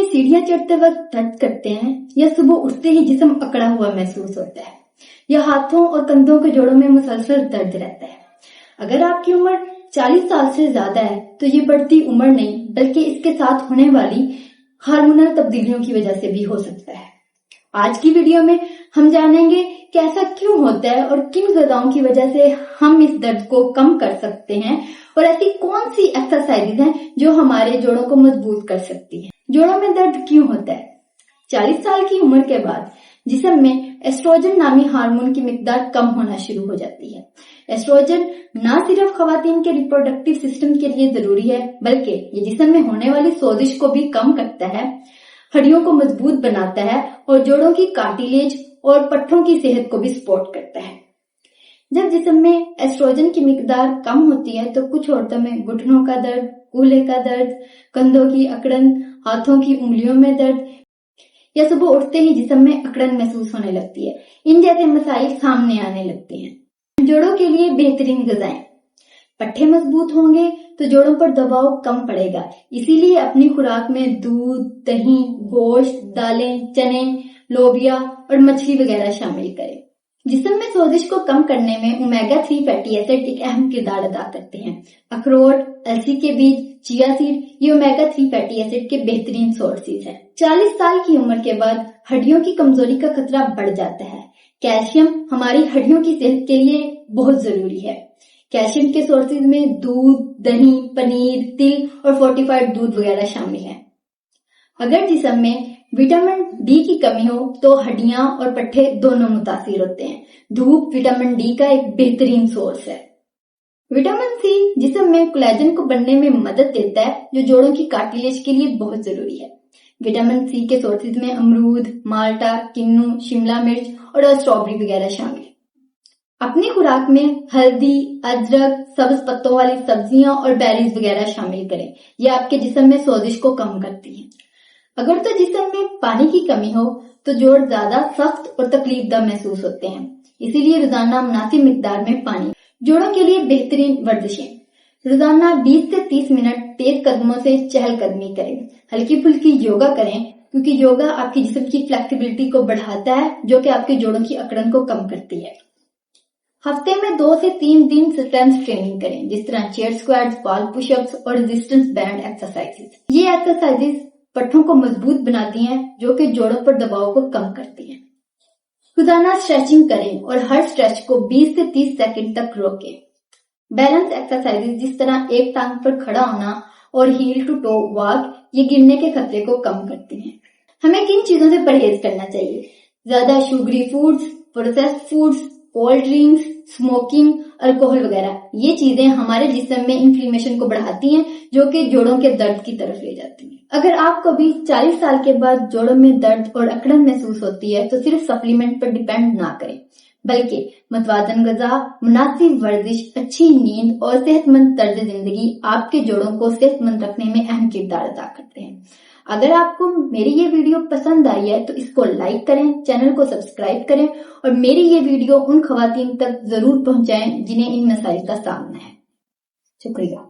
में सीढ़ियां चढ़ते वक्त दर्द करते हैं या सुबह उठते ही जिस्म अकड़ा हुआ महसूस होता है या हाथों और कंधों के जोड़ों में मुसलसल दर्द रहता है? अगर आपकी उम्र 40 साल से ज्यादा है तो ये बढ़ती उम्र नहीं बल्कि इसके साथ होने वाली हार्मोनल तब्दीलियों की वजह से भी हो सकता है। आज की वीडियो में हम जानेंगे कि ऐसा क्यों होता है और किन गज़ाओं की वजह से हम इस दर्द को कम कर सकते हैं और ऐसी कौन सी एक्सरसाइजेज हैं जो हमारे जोड़ों को मजबूत कर सकती हैं। जोड़ों में दर्द क्यों होता है? 40 साल की उम्र के बाद जिस्म में एस्ट्रोजन नामी हार्मोन की मिकदार कम होना शुरू हो जाती है। एस्ट्रोजन न सिर्फ खवातीन के रिप्रोडक्टिव सिस्टम के लिए जरूरी है बल्कि ये जिस्म में होने वाली सोजिश को भी कम करता है, हड्डियों को मजबूत बनाता है और जोड़ों की कार्टिलेज और पट्टों की सेहत को भी सपोर्ट करता है। जब जिस्म में एस्ट्रोजन की मिकदार कम होती है तो कुछ औरतों में घुटनों का दर्द, कूल्हे का दर्द, कंधों की अकड़न, हाथों की उंगलियों में दर्द या सुबह उठते ही जिस्म में अकड़न महसूस होने लगती है। इन जैसे मसाइल सामने आने लगते हैं। जोड़ों के लिए बेहतरीन ग़िज़ाएं। पट्टे मजबूत होंगे तो जोड़ों पर दबाव कम पड़ेगा, इसीलिए अपनी खुराक में दूध, दही, गोश्त, दालें, चने, लोबिया और मछली वगैरह शामिल करें। जिस्म में सोजिश को कम करने में ओमेगा 3 फैटी एसिड एक अहम किरदार अदा करते हैं। अखरोट, अलसी के बीज, चिया सीड ये ओमेगा 3 फैटी एसिड के बेहतरीन सोर्सेज हैं। 40 साल की उम्र के बाद हड्डियों की कमजोरी का खतरा बढ़ जाता है। कैल्शियम हमारी हड्डियों की सेहत के लिए बहुत जरूरी है। कैल्शियम के सोर्सेज में दूध, दही, पनीर, तिल और फोर्टिफाइड दूध वगैरह शामिल है। अगर जिस्म में विटामिन डी की कमी हो तो हड्डियां और पट्टे दोनों मुतासिर होते हैं। धूप विटामिन डी का एक बेहतरीन सोर्स है। विटामिन सी जिस्म में कोलेजन को बनने में मदद देता है जो जोड़ों की कार्टिलेज के लिए बहुत जरूरी है। विटामिन सी के सोर्सेज में अमरूद, माल्टा, किन्नू, शिमला मिर्च और स्ट्रॉबेरी वगैरह शामिल है। अपनी खुराक में हल्दी, अदरक, सब्ज पत्तों वाली सब्जियां और बेरीज वगैरह शामिल करें। यह आपके जिस्म में सोजिश को कम करती है। अगर तो जिस्म में पानी की कमी हो तो जोड़ ज्यादा सख्त और तकलीफदा महसूस होते हैं, इसीलिए रोजाना मुनासिब मिकदार में पानी। जोड़ों के लिए बेहतरीन वर्जिशें। रोजाना 20 से 30 मिनट तेज कदमों से चहलकदमी करें। हल्की फुल्की योगा करें क्योंकि योगा आपकी जिस्म की फ्लेक्सिबिलिटी को बढ़ाता है जो कि आपके जोड़ों की अकड़न को कम करती है। हफ्ते में 2 से 3 दिन स्ट्रेंथ ट्रेनिंग करें, जिस तरह चेयर स्क्वाट्स, वॉल पुशअप्स और रेजिस्टेंस बैंड एक्सरसाइजेस। ये एक्सरसाइजेस पट्टों को मजबूत बनाती हैं जो कि जोड़ों पर दबाव को कम करती हैं। रोजाना स्ट्रेचिंग करें और हर स्ट्रेच को 20 से 30 सेकंड तक रोकें। बैलेंस एक्सरसाइजेस जिस तरह एक टांग पर खड़ा होना और हील टू टो वॉक ये गिरने के खतरे को कम करती हैं। हमें किन चीजों से परहेज करना चाहिए? ज्यादा sugary foods, processed foods, cold drinks, smoking, alcohol वगैरह ये चीजें हमारे जिस्म में इन्फ्लेमेशन को बढ़ाती हैं जो कि जोड़ों के दर्द की तरफ ले जाती हैं। अगर आपको भी 40 साल के बाद जोड़ों में दर्द और अकड़न महसूस होती है तो सिर्फ सप्लीमेंट पर डिपेंड ना करें बल्कि मतवाजन ग़िज़ा, मुनासिब वर्जिश, अच्छी नींद और सेहतमंद तर्ज जिंदगी आपके जोड़ों को सेहतमंद रखने में अहम किरदार अदा करते हैं। अगर आपको मेरी ये वीडियो पसंद आई है तो इसको लाइक करें, चैनल को सब्सक्राइब करें और मेरी ये वीडियो उन खवातीन तक जरूर पहुंचाएं जिन्हें इन मसाइल का सामना है। शुक्रिया।